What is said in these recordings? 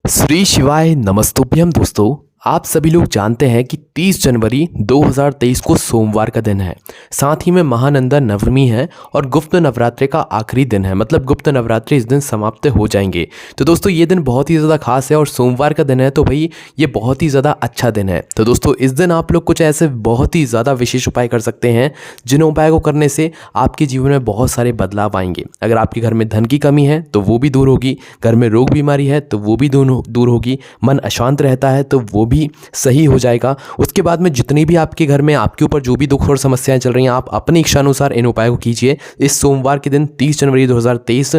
श्री शिवाय नमस्तुभ्यम दोस्तों। आप सभी लोग जानते हैं कि 30 जनवरी 2023 को सोमवार का दिन है। साथ ही में महानंदा नवमी है और गुप्त नवरात्रि का आखिरी दिन है। मतलब गुप्त नवरात्रि इस दिन समाप्त हो जाएंगे। तो दोस्तों ये दिन बहुत ही ज़्यादा खास है और सोमवार का दिन है, तो भाई ये बहुत ही ज़्यादा अच्छा दिन है। तो दोस्तों इस दिन आप लोग कुछ ऐसे बहुत ही ज़्यादा विशेष उपाय कर सकते हैं जिन उपाय को करने से आपके जीवन में बहुत सारे बदलाव आएंगे। अगर आपके घर में धन की कमी है तो वो भी दूर होगी, घर में रोग बीमारी है तो वो भी दूर होगी, मन अशांत रहता है तो वो भी सही हो जाएगा। उसके बाद में जितनी भी आपके घर में आपके ऊपर जो भी दुख और समस्याएं चल रही हैं, आप अपनी इच्छा अनुसार इन उपायों को कीजिए। इस सोमवार के दिन 30 जनवरी 2023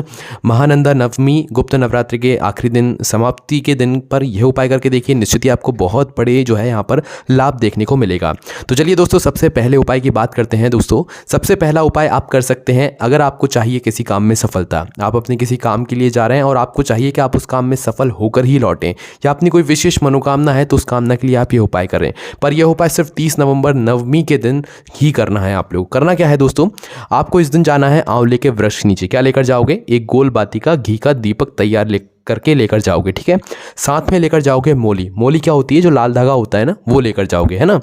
महानंदा नवमी गुप्त नवरात्रि के आखिरी दिन समाप्ति के दिन पर यह उपाय करके देखिए, निश्चित ही आपको बहुत बड़े जो है यहाँ पर लाभ देखने को मिलेगा। तो चलिए दोस्तों सबसे पहले उपाय की बात करते हैं। दोस्तों सबसे पहला उपाय आप कर सकते हैं, अगर आपको चाहिए किसी काम में सफलता, आप अपने किसी काम के लिए जा रहे हैं और आपको चाहिए कि आप उस काम में सफल होकर ही लौटें, या अपनी कोई विशेष मनोकामना है तो उस कामना के लिए आप ये उपाय करें। पर यह उपाय सिर्फ 30 नवंबर नवमी के दिन ही करना है। आप लोग करना क्या है दोस्तों, आपको इस दिन जाना है आंवले के वृक्ष नीचे। क्या लेकर जाओगे? एक गोल बाती का घी का दीपक तैयार करके लेकर जाओगे, ठीक है। साथ में लेकर जाओगे मोली। मोली क्या होती है? जो लाल धागा होता है ना, वो लेकर जाओगे, है ना।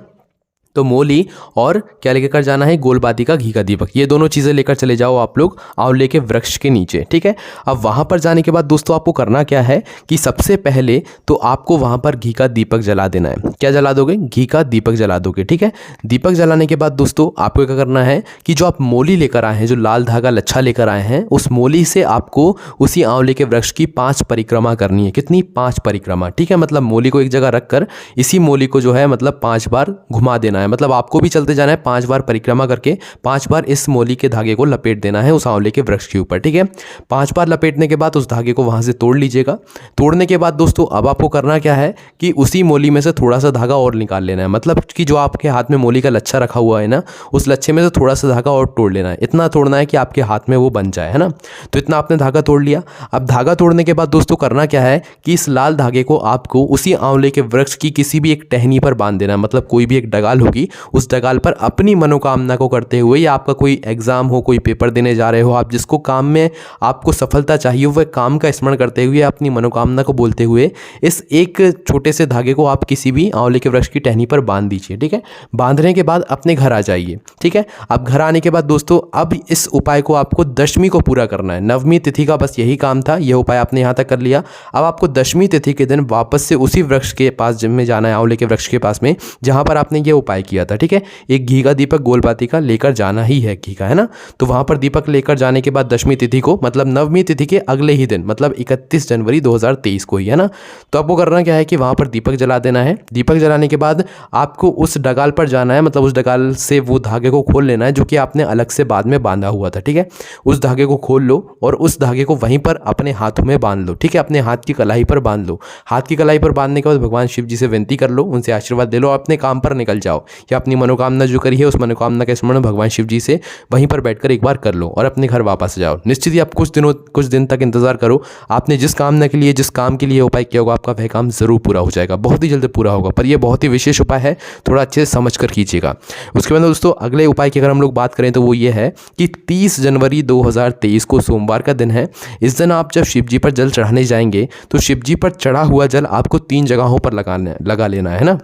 तो मोली और क्या लेकर जाना है? गोलबाती का घी का दीपक। ये दोनों चीज़ें लेकर चले जाओ आप लोग आंवले के वृक्ष के नीचे, ठीक है। अब वहाँ पर जाने के बाद दोस्तों आपको करना क्या है कि सबसे पहले तो आपको वहाँ पर घी का दीपक जला देना है। क्या जला दोगे? घी का दीपक जला दोगे, ठीक है। दीपक जलाने के बाद दोस्तों आपको क्या करना है कि जो आप मोली लेकर आए हैं, जो लाल धागा लच्छा लेकर आए हैं, उस मोली से आपको उसी आंवले के वृक्ष की 5 परिक्रमा करनी है। कितनी? 5 परिक्रमा, ठीक है। मतलब मोली को एक जगह रखकर इसी मोली को जो है मतलब 5 बार घुमा देना है। मतलब आपको भी चलते जाना है 5 बार परिक्रमा करके, 5 बार इस मोली के धागे को लपेट देना है उस आंवले के वृक्ष के ऊपर, ठीक है। 5 बार लपेटने के बाद उस धागे को वहां से तोड़ लीजिएगा। तोड़ने के बाद दोस्तों अब आपको करना क्या है कि उसी मोली में से थोड़ा सा धागा और निकाल लेना है। मतलब कि जो आपके हाथ में मोली का लच्छा रखा हुआ है ना, उस लच्छे में से थोड़ा सा धागा और तोड़ लेना है। इतना तोड़ना है कि आपके हाथ में वो बन जाए, है ना। तो इतना आपने धागा तोड़ लिया। अब धागा तोड़ने के बाद दोस्तों करना क्या है कि इस लाल धागे को आपको उसी आंवले के वृक्ष की किसी भी एक टहनी पर बांध देना है। मतलब कोई भी एक डगाल होगी, उस डगाल पर अपनी मनोकामना को करते हुए, या आपका कोई एग्जाम हो, कोई पेपर देने जा रहे हो, आप जिसको काम में आपको सफलता चाहिए, वह काम का स्मरण करते हुए अपनी मनोकामना को बोलते हुए इस एक छोटे से धागे को आप किसी भी आंवले के वृक्ष की टहनी पर बांध दीजिए, ठीक है। बांधने के बाद अपने घर आ जाइए, ठीक है। अब घर आने के बाद दोस्तों अब इस उपाय को आपको दशमी को पूरा करना है। नवमी तिथि का बस यही काम था, यह उपाय आपने यहाँ तक कर लिया। अब आपको दशमी तिथि के दिन वापस से उसी वृक्ष के पास जिनमें जाना है, आंवले के वृक्ष के पास में जहां पर आपने ये उपाय किया था, ठीक है। एक घी का दीपक गोलबाती का लेकर जाना ही है, घी का, है ना। तो वहां पर दीपक लेकर जाने के बाद दशमी तिथि को, मतलब नवमी तिथि के अगले ही दिन, मतलब 31 जनवरी 2023 को ही, है ना। तो आपको करना क्या है कि वहां पर दीपक जला देना है। दीपक जलाने के बाद आपको उस डगाल पर जाना है, मतलब उस डगाल से वो धागे को खोल लेना है जो कि आपने अलग से बाद में बांधा हुआ था, ठीक है। उस धागे को खोल लो और उस धागे को वहीं पर अपने हाथों में बांध लो, ठीक है। अपने हाथ की कलाई पर बांध लो। हाथ की कलाई पर बांधने के बाद भगवान शिव जी से विनती कर लो, उनसे आशीर्वाद ले लो, अपने काम पर निकल जाओ, या अपनी मनोकामना जो करी है उस मनोकामना का स्मरण भगवान शिव जी से वहीं पर बैठकर एक बार कर लो और अपने घर वापस जाओ। निश्चित ही आप कुछ दिन तक इंतजार करो। आपने जिस कामना के लिए, जिस काम के लिए उपाय किया होगा, आपका वह काम जरूर पूरा हो जाएगा, बहुत ही जल्द पूरा होगा। पर यह बहुत ही विशेष उपाय है, थोड़ा अच्छे से समझ कर कीजिएगा। उसके बाद दोस्तों अगले उपाय की अगर हम लोग बात करें तो वो ये है कि 30 जनवरी 2023 को सोमवार का दिन है। इस दिन आप जब शिव जी पर जल चढ़ाने जाएंगे तो शिव जी पर चढ़ा हुआ जल आपको 3 जगहों पर लगा लेना है ना।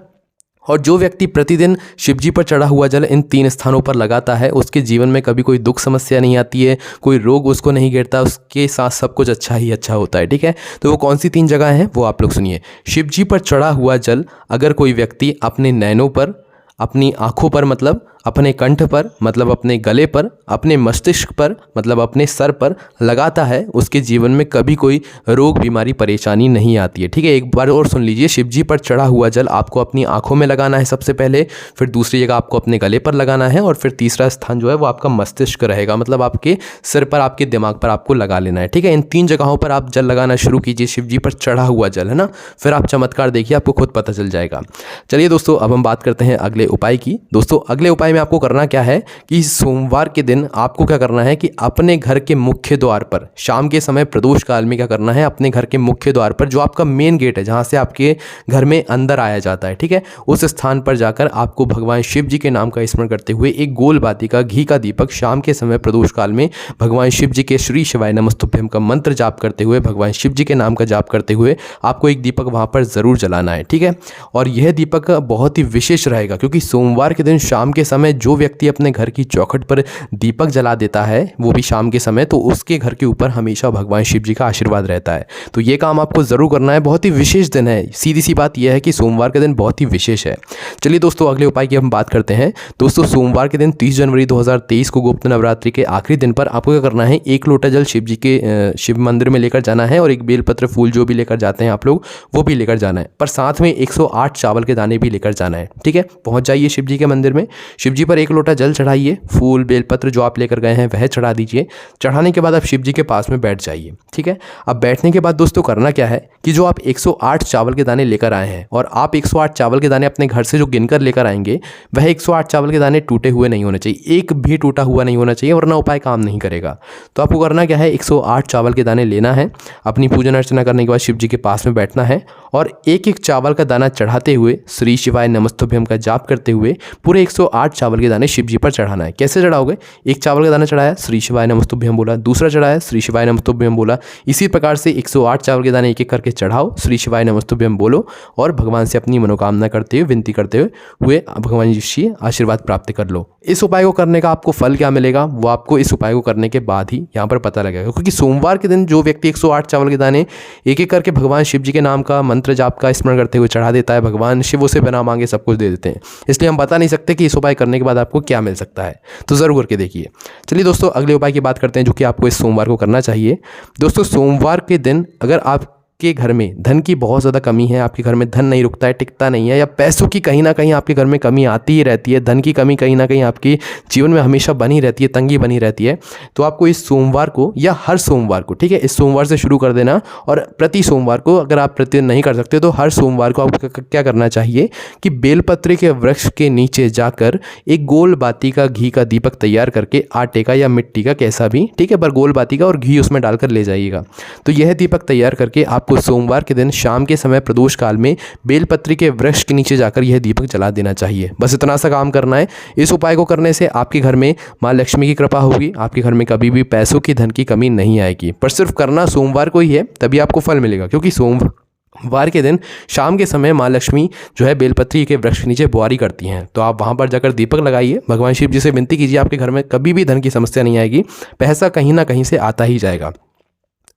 और जो व्यक्ति प्रतिदिन शिव जी पर चढ़ा हुआ जल इन 3 स्थानों पर लगाता है, उसके जीवन में कभी कोई दुख समस्या नहीं आती है, कोई रोग उसको नहीं गिरता, उसके साथ सब कुछ अच्छा ही अच्छा होता है, ठीक है। तो वो कौन सी 3 जगह हैं वो आप लोग सुनिए। शिव जी पर चढ़ा हुआ जल अगर कोई व्यक्ति अपने नैनों पर, अपनी आँखों पर, मतलब अपने कंठ पर, मतलब अपने गले पर, अपने मस्तिष्क पर, मतलब अपने सर पर लगाता है, उसके जीवन में कभी कोई रोग बीमारी परेशानी नहीं आती है, ठीक है। एक बार और सुन लीजिए, शिव जी पर चढ़ा हुआ जल आपको अपनी आंखों में लगाना है सबसे पहले, फिर दूसरी जगह आपको अपने गले पर लगाना है, और फिर तीसरा स्थान जो है वो आपका मस्तिष्क रहेगा, मतलब आपके सिर पर, आपके दिमाग पर आपको लगा लेना है, ठीक है। इन 3 जगहों पर आप जल लगाना शुरू कीजिए, शिव जी पर चढ़ा हुआ जल, है ना। फिर आप चमत्कार देखिए, आपको खुद पता चल जाएगा। चलिए दोस्तों अब हम बात करते हैं अगले उपाय की। दोस्तों अगले उपाय उपाय में आपको करना क्या है कि सोमवार के दिन आपको क्या करना है कि अपने घर के मुख्य द्वार पर शाम के समय प्रदोष काल में क्या करना है, अपने घर के मुख्य द्वार पर जो आपका मेन गेट है जहाँ से आपके घर में अंदर आया जाता है, ठीक है, उस स्थान पर जाकर आपको भगवान शिव जी के नाम का स्मरण करते हुए एक गोल बाती का घी का दीपक शाम के समय प्रदोष काल में भगवान शिव जी के श्री शिवाय नमस्तुभ्यम का मंत्र जाप करते हुए, भगवान शिव जी के नाम का जाप करते हुए आपको एक दीपक वहाँ पर ज़रूर जलाना है, ठीक है। और यह दीपक बहुत ही विशेष रहेगा क्योंकि सोमवार के दिन शाम के समय जो व्यक्ति अपने घर की चौखट पर दीपक जला देता है वो भी शाम के समय, तो उसके घर के ऊपर हमेशा भगवान शिव जी का आशीर्वाद रहता है। तो ये काम आपको ज़रूर करना है, बहुत ही विशेष दिन है। सीधी सी बात यह है कि सोमवार का दिन बहुत ही विशेष है। चलिए दोस्तों अगले उपाय की हम बात करते हैं। दोस्तों सोमवार के दिन 30 जनवरी 2023 को गुप्त नवरात्रि के आखिरी दिन पर आपको क्या करना है, एक लोटा जल शिव जी के शिव मंदिर में लेकर जाना है और एक बेलपत्र फूल जो भी लेकर जाते हैं आप लोग वो भी लेकर जाना है, पर साथ में 108 चावल के दाने भी लेकर जाना है, ठीक है। पहुंच जाइए शिव जी के मंदिर में, शिव जी पर एक लोटा जल चढ़ाइए, फूल बेलपत्र जो आप लेकर गए हैं वह चढ़ा दीजिए। चढ़ाने के बाद आप शिव जी के पास में बैठ जाइए, ठीक है। अब बैठने के बाद दोस्तों करना क्या है कि जो आप 108 चावल के दाने लेकर आए हैं और आप 108 चावल के दाने अपने घर से जो गिनकर लेकर आएंगे वह 108 चावल के दाने टूटे हुए नहीं होने चाहिए, एक भी टूटा हुआ नहीं होना चाहिए, वरना उपाय काम नहीं करेगा। तो आपको करना क्या है, 108 चावल के दाने लेना है, अपनी पूजन अर्चना करने के बाद शिव जी के पास में बैठना है और एक एक चावल का दाना चढ़ाते हुए श्री शिवाय नमस्तुभ्यम का जाप करते हुए पूरे 108 चावल के दाने शिव जी पर चढ़ाना है। कैसे चढ़ाओगे, एक चावल का दाना चढ़ाया श्री शिवाय नमस्तुभ्यम बोला, दूसरा चढ़ाया श्री शिवाय नमस्तुभ्यम बोला, इसी प्रकार से 108 चावल के दाने एक एक करके चढ़ाओ, श्री शिवाय नमस्तुभ्यम बोलो और भगवान से अपनी मनोकामना करते हुए विनती करते हुए भगवान जी से आशीर्वाद प्राप्त कर लो। इस उपाय को करने का आपको फल क्या मिलेगा वो आपको इस उपाय को करने के बाद ही यहाँ पर पता लगेगा, क्योंकि सोमवार के दिन जो व्यक्ति 108 चावल के दाने एक एक करके भगवान शिव जी के नाम का मंत्र जाप का स्मरण करते हुए चढ़ा देता है, भगवान शिव उसे बिना मांगे सब कुछ दे देते हैं। इसलिए हम बता नहीं सकते कि इस उपाय करने के बाद आपको क्या मिल सकता है, तो ज़रूर करके देखिए। चलिए दोस्तों अगले उपाय की बात करते हैं जो कि आपको इस सोमवार को करना चाहिए। दोस्तों सोमवार के दिन अगर आप के घर में धन की बहुत ज़्यादा कमी है, आपके घर में धन नहीं रुकता है, टिकता नहीं है, या पैसों की कहीं ना कहीं आपके घर में कमी आती ही रहती है, धन की कमी कहीं ना कहीं आपके जीवन में हमेशा बनी रहती है, तंगी बनी रहती है, तो आपको इस सोमवार को या हर सोमवार को, ठीक है, इस सोमवार से शुरू कर देना और प्रति सोमवार को, अगर आप प्रतिदिन नहीं कर सकते तो हर सोमवार को आपको क्या करना चाहिए कि बेलपत्र के वृक्ष के नीचे जाकर एक गोल बाती का घी का दीपक तैयार करके, आटे का या मिट्टी का कैसा भी, ठीक है, पर गोल बाती का, और घी उसमें डालकर ले जाइएगा। तो यह दीपक तैयार करके आपको सोमवार के दिन शाम के समय प्रदोष काल में बेलपत्री के वृक्ष के नीचे जाकर यह दीपक जला देना चाहिए। बस इतना सा काम करना है। इस उपाय को करने से आपके घर में माँ लक्ष्मी की कृपा होगी, आपके घर में कभी भी पैसों की, धन की कमी नहीं आएगी, पर सिर्फ करना सोमवार को ही है, तभी आपको फल मिलेगा, क्योंकि सोमवार के दिन शाम के समय माँ लक्ष्मी जो है बेलपत्री के वृक्ष के नीचे बुआरी करती हैं। तो आप वहाँ पर जाकर दीपक लगाइए, भगवान शिव जी से विनती कीजिए, आपके घर में कभी भी धन की समस्या नहीं आएगी, पैसा कहीं ना कहीं से आता ही जाएगा।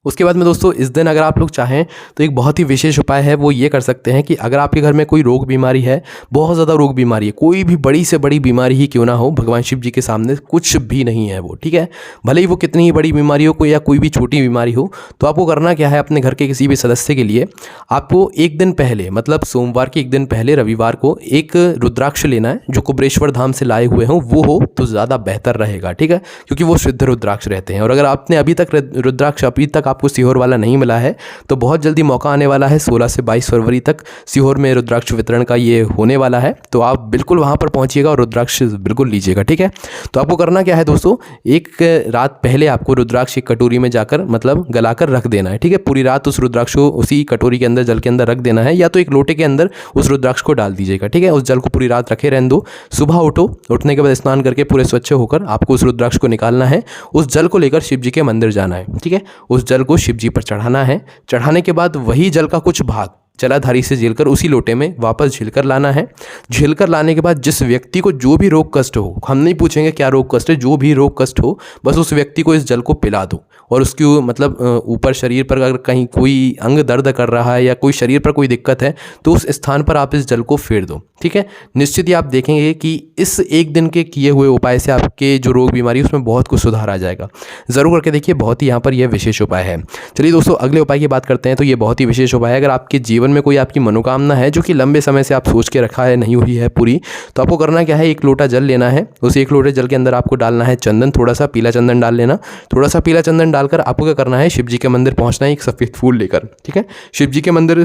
उसके बाद में दोस्तों इस दिन अगर आप लोग चाहें तो एक बहुत ही विशेष उपाय है, वो ये कर सकते हैं कि अगर आपके घर में कोई रोग बीमारी है, बहुत ज़्यादा रोग बीमारी है, कोई भी बड़ी से बड़ी बीमारी ही क्यों ना हो, भगवान शिव जी के सामने कुछ भी नहीं है वो, ठीक है, भले ही वो कितनी ही बड़ी बीमारी हो, कोई या कोई भी छोटी बीमारी हो, तो आपको करना क्या है, अपने घर के किसी भी सदस्य के लिए आपको एक दिन पहले, मतलब सोमवार के एक दिन पहले रविवार को एक रुद्राक्ष लेना है, जो कुबरेश्वर धाम से लाए हुए हों वो हो तो ज़्यादा बेहतर रहेगा, ठीक है, क्योंकि वो शुद्ध रुद्राक्ष रहते हैं। और अगर आपने अभी तक रुद्राक्ष अभी तक आपको सीहोर वाला नहीं मिला है तो बहुत जल्दी मौका आने वाला है, 16 से 22 फरवरी तक सीहोर में रुद्राक्ष वितरण का ये होने वाला है, तो आप बिल्कुल वहाँ पर पहुँचिएगा और रुद्राक्ष बिल्कुल लीजिएगा, ठीक है। तो आपको करना क्या है दोस्तों, एक रात पहले आपको रुद्राक्ष एक कटोरी में जाकर मतलब गलाकर रख देना है, ठीक है, पूरी रात उस रुद्राक्ष को उसी कटोरी के अंदर, जल के अंदर रख देना है, या तो एक लोटे के अंदर उस रुद्राक्ष को डाल दीजिएगा, ठीक है, उस जल को पूरी रात रखे रहने दो। सुबह उठो, उठने के बाद स्नान करके पूरे स्वच्छ होकर आपको उस रुद्राक्ष को निकालना है, उस जल को लेकर शिव जी के मंदिर जाना है, ठीक है, उस जल को शिव जी पर चढ़ाना है। चढ़ाने के बाद वही जल का कुछ भाग जलाधारी से झीलकर उसी लोटे में वापस झीलकर लाना है। झीलकर लाने के बाद जिस व्यक्ति को जो भी रोग कष्ट हो, हम नहीं पूछेंगे क्या रोग कष्ट है, जो भी रोग कष्ट हो बस उस व्यक्ति को इस जल को पिला दो, और उसकी मतलब ऊपर शरीर पर अगर कहीं कोई अंग दर्द कर रहा है या कोई शरीर पर कोई दिक्कत है तो उस स्थान पर आप इस जल को फेर दो, ठीक है। निश्चित ही आप देखेंगे कि इस एक दिन के किए हुए उपाय से आपके जो रोग बीमारी है उसमें बहुत कुछ सुधार आ जाएगा। ज़रूर करके देखिए, बहुत ही यहाँ पर यह विशेष उपाय है। चलिए दोस्तों अगले उपाय की बात करते हैं। तो ये बहुत ही विशेष उपाय है। अगर आपके जीवन जीवन में कोई आपकी मनोकामना है जो कि लंबे समय से आप सोच के रखा है, नहीं हुई है पूरी, तो आपको करना क्या है, एक लोटा जल लेना है। उस एक लोटे जल के अंदर आपको डालना है चंदन, थोड़ा सा पीला चंदन डाल लेना। थोड़ा सा पीला चंदन डालकर आपको क्या करना है, शिव जी के मंदिर पहुंचना है एक सफ़ेद फूल लेकर। ठीक है, शिव जी के मंदिर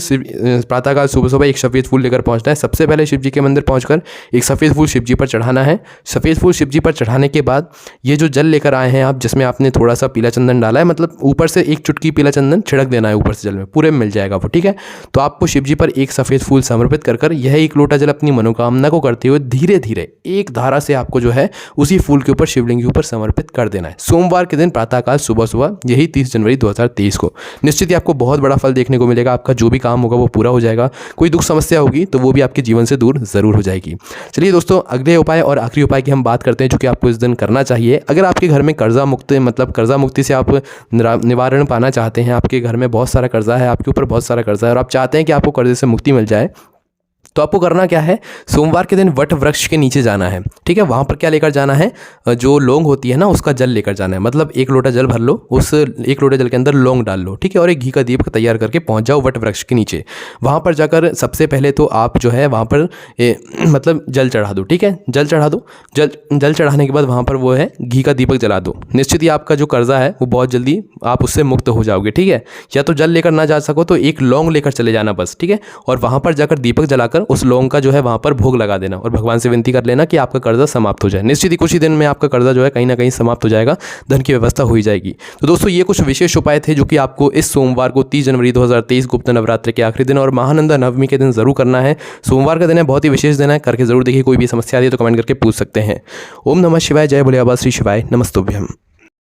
प्रातःकाल सुबह सुबह एक सफ़ेद फूल लेकर पहुंचना है। सबसे पहले शिव जी के मंदिर पहुंचकर एक सफ़ेद फूल शिव जी पर चढ़ाना है। सफ़ेद फूल शिव जी पर चढ़ाने के बाद ये जो जल लेकर आए हैं आप, जिसमें आपने थोड़ा सा पीला चंदन डाला है, मतलब ऊपर से एक चुटकी पीला चंदन छिड़क देना है ऊपर से जल में, पूरे में मिल जाएगा वो। ठीक है, तो आपको शिव जी पर एक सफ़ेद फूल समर्पित कर यह एक लोटा जल अपनी मनोकामना को करते हुए धीरे धीरे एक धारा से आपको जो है उसी फूल के ऊपर, शिवलिंग के ऊपर समर्पित कर देना है सोमवार के दिन प्रातःकाल सुबह सुबह, यही 30 जनवरी 2023 को। निश्चित ही आपको बहुत बड़ा फल देखने को मिलेगा। आपका जो भी काम होगा वो पूरा हो जाएगा। कोई दुख समस्या होगी तो वो भी आपके जीवन से दूर ज़रूर हो जाएगी। चलिए दोस्तों, अगले उपाय और आखिरी उपाय की हम बात करते हैं जो कि आपको इस दिन करना चाहिए। अगर आपके घर में कर्जा मुक्ति, मतलब कर्जा मुक्ति से आप निवारण पाना चाहते हैं, आपके घर में बहुत सारा कर्जा है, आपके ऊपर बहुत सारा कर्जा है और आप चाहते हैं कि आपको कर्जे से मुक्ति मिल जाए, तो आपको करना क्या है, सोमवार के दिन वट वृक्ष के नीचे जाना है। ठीक है, वहाँ पर क्या लेकर जाना है, जो लौंग होती है ना उसका जल लेकर जाना है। मतलब एक लोटा जल भर लो, उस एक लोटे जल के अंदर लौंग डाल लो। ठीक है, और एक घी का दीप तैयार करके पहुँच जाओ वट वृक्ष के नीचे। वहाँ पर जाकर सबसे पहले तो आप जो है वहाँ पर मतलब जल चढ़ा दो। ठीक है, जल चढ़ा दो। जल चढ़ाने के बाद वहाँ पर वो है घी का दीपक जला दो। निश्चित ही आपका जो कर्जा है वो बहुत जल्दी आप उससे मुक्त हो जाओगे। ठीक है, या तो जल लेकर ना जा सको तो एक लौंग लेकर चले जाना बस। ठीक है, और वहाँ पर जाकर दीपक जलाकर उस लौंग का जो है वहाँ पर भोग लगा देना और भगवान से विनती कर लेना कि आपका कर्जा समाप्त हो जाए। निश्चित ही कुछ ही दिन में आपका कर्जा जो है कहीं ना कहीं समाप्त हो जाएगा, धन की व्यवस्था हो ही जाएगी। तो दोस्तों, ये कुछ विशेष उपाय थे जो कि आपको इस सोमवार को 30 जनवरी 2023 गुप्त नवरात्र के आखिरी दिन और महानंदा नवमी के दिन जरूर करना है। सोमवार का दिन है, बहुत ही विशेष दिन है, करके जरूर देखिए। कोई भी समस्या आती है तो कमेंट करके पूछ सकते हैं। ओम नमः शिवाय, जय भोले बाबा श्री शिवाय, नमस्तुभ्यम।